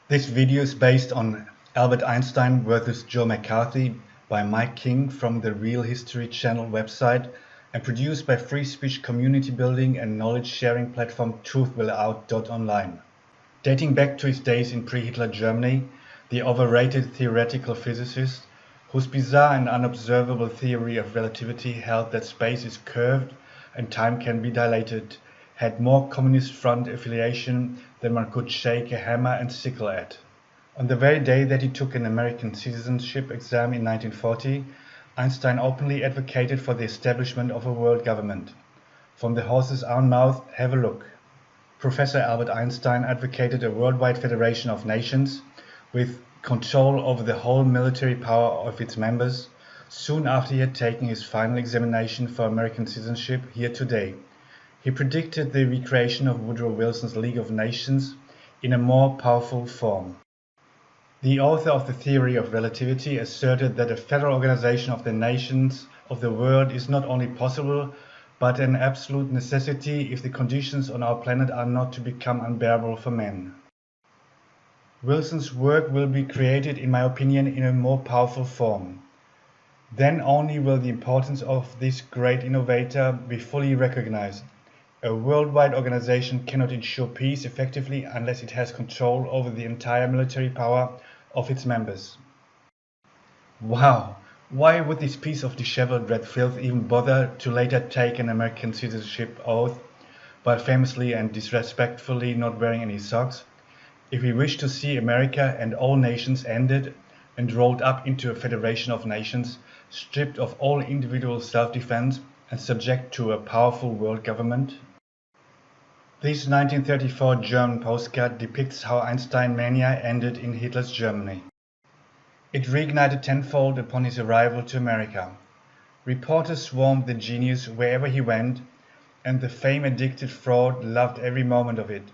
This video is based on Albert Einstein versus Joe McCarthy by Mike King from the Real History Channel website and produced by free speech community building and knowledge sharing platform truthwillout.online. Dating back to his days in pre-Hitler Germany, the overrated theoretical physicist, whose bizarre and unobservable theory of relativity held that space is curved and time can be dilated, had more Communist Front affiliation than one could shake a hammer and sickle at. On the very day that he took an American citizenship exam in 1940, Einstein openly advocated for the establishment of a world government. From the horse's own mouth, have a look. Professor Albert Einstein advocated a worldwide federation of nations with control over the whole military power of its members soon after he had taken his final examination for American citizenship here today. He predicted the recreation of Woodrow Wilson's League of Nations in a more powerful form. The author of the theory of relativity asserted that a federal organization of the nations of the world is not only possible, but an absolute necessity if the conditions on our planet are not to become unbearable for men. Wilson's work will be created, in my opinion, in a more powerful form. Then only will the importance of this great innovator be fully recognized. A worldwide organization cannot ensure peace effectively unless it has control over the entire military power of its members. Wow, why would this piece of disheveled red filth even bother to later take an American citizenship oath, while famously and disrespectfully not wearing any socks? If we wish to see America and all nations ended and rolled up into a federation of nations, stripped of all individual self-defense and subject to a powerful world government? This 1934 German postcard depicts how Einstein mania ended in Hitler's Germany. It reignited tenfold upon his arrival to America. Reporters swarmed the genius wherever he went, and the fame-addicted fraud loved every moment of it.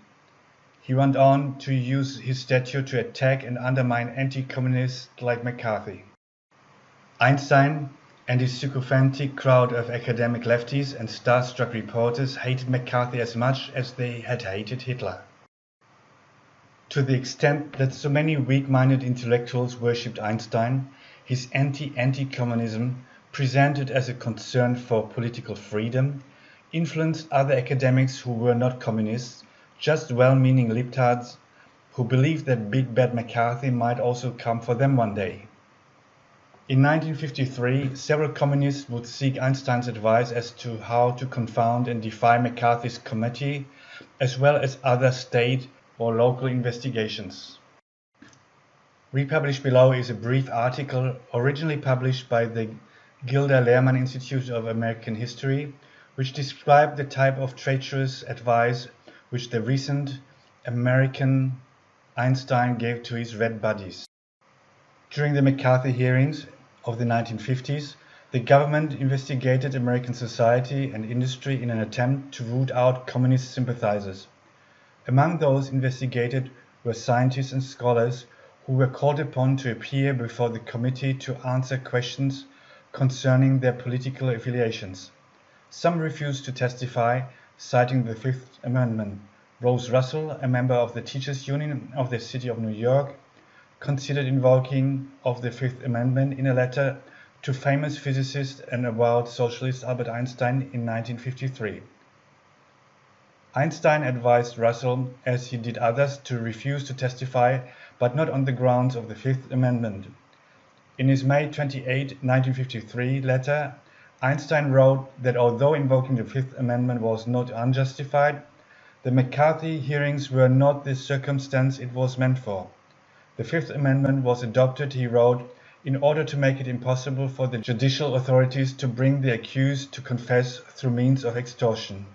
He went on to use his stature to attack and undermine anti-communists like McCarthy. Einstein and his sycophantic crowd of academic lefties and starstruck reporters hated McCarthy as much as they had hated Hitler. To the extent that so many weak-minded intellectuals worshipped Einstein, his anti-communism, presented as a concern for political freedom, influenced other academics who were not communists, just well-meaning libtards who believed that big bad McCarthy might also come for them one day. In 1953, several communists would seek Einstein's advice as to how to confound and defy McCarthy's committee, as well as other state or local investigations. Republished below is a brief article originally published by the Gilder Lehrman Institute of American History, which described the type of treacherous advice which the recent American Einstein gave to his Red buddies. During the McCarthy hearings of the 1950s, the government investigated American society and industry in an attempt to root out communist sympathizers. Among those investigated were scientists and scholars who were called upon to appear before the committee to answer questions concerning their political affiliations. Some refused to testify, citing the Fifth Amendment. Rose Russell, a member of the Teachers Union of the City of New York, considered invoking of the Fifth Amendment in a letter to famous physicist and avowed socialist Albert Einstein in 1953. Einstein advised Russell, as he did others, to refuse to testify, but not on the grounds of the Fifth Amendment. In his May 28, 1953 letter, Einstein wrote that although invoking the Fifth Amendment was not unjustified, the McCarthy hearings were not the circumstance it was meant for. The Fifth Amendment was adopted, he wrote, in order to make it impossible for the judicial authorities to bring the accused to confess through means of extortion.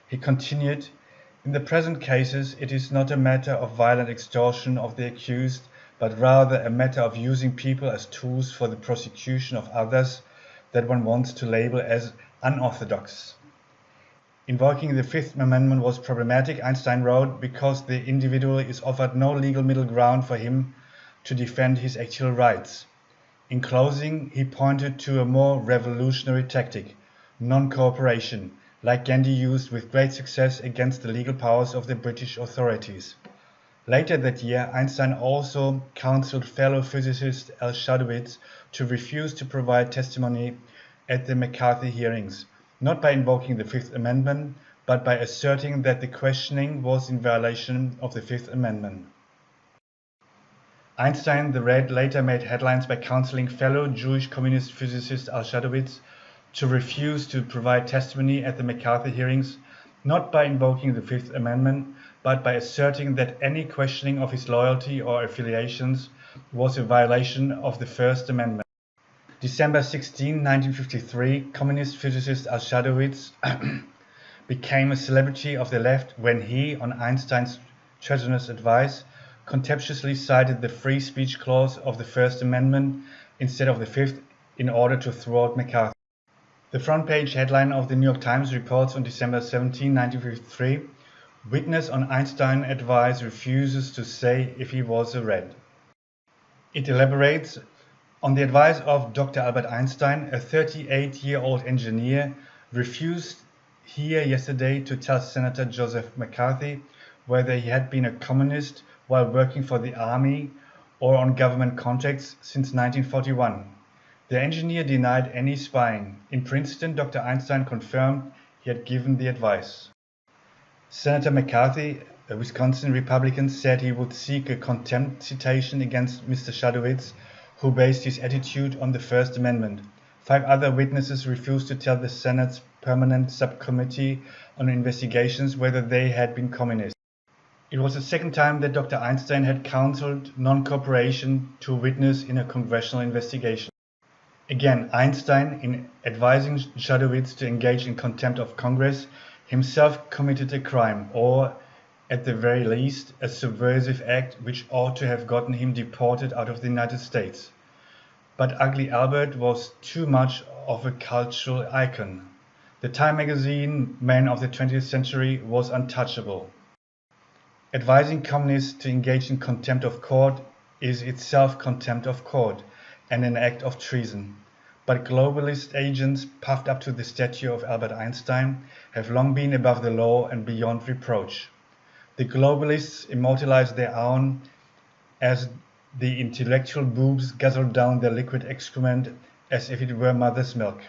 He continued, in the present cases, it is not a matter of violent extortion of the accused, but rather a matter of using people as tools for the prosecution of others that one wants to label as unorthodox. Invoking the Fifth Amendment was problematic, Einstein wrote, because the individual is offered no legal middle ground for him to defend his actual rights. In closing, he pointed to a more revolutionary tactic, non-cooperation, like Gandhi used with great success against the legal powers of the British authorities. Later that year, Einstein also counseled fellow physicist Al Shadowitz to refuse to provide testimony at the McCarthy hearings, not by invoking the Fifth Amendment, but by asserting that the questioning was in violation of the Fifth Amendment. Einstein, the Red, later made headlines by counseling fellow Jewish communist physicist Al Shadowitz to refuse to provide testimony at the McCarthy hearings, not by invoking the Fifth Amendment, but by asserting that any questioning of his loyalty or affiliations was a violation of the First Amendment. December 16, 1953, communist physicist Al Shadowitz became a celebrity of the left when he, on Einstein's treasonous advice, contemptuously cited the free speech clause of the First Amendment instead of the Fifth in order to thwart McCarthy. The front page headline of the New York Times reports on December 17, 1953, "Witness on Einstein advice refuses to say if he was a Red." It elaborates, on the advice of Dr. Albert Einstein, a 38-year-old engineer refused here yesterday to tell Senator Joseph McCarthy whether he had been a communist while working for the army or on government contracts since 1941. The engineer denied any spying. In Princeton, Dr. Einstein confirmed he had given the advice. Senator McCarthy, a Wisconsin Republican, said he would seek a contempt citation against Mr. Shadowitz, who based his attitude on the First Amendment. 5 other witnesses refused to tell the Senate's Permanent Subcommittee on Investigations whether they had been communists. It was the second time that Dr. Einstein had counseled non-cooperation to a witness in a congressional investigation. Again, Einstein, in advising Shadowitz to engage in contempt of Congress, himself committed a crime, or, at the very least, a subversive act which ought to have gotten him deported out of the United States. But Ugly Albert was too much of a cultural icon. The Time magazine Man of the 20th Century was untouchable. Advising communists to engage in contempt of court is itself contempt of court and an act of treason. But globalist agents, puffed up to the stature of Albert Einstein, have long been above the law and beyond reproach. The globalists immortalize their own as the intellectual boobs guzzle down their liquid excrement as if it were mother's milk.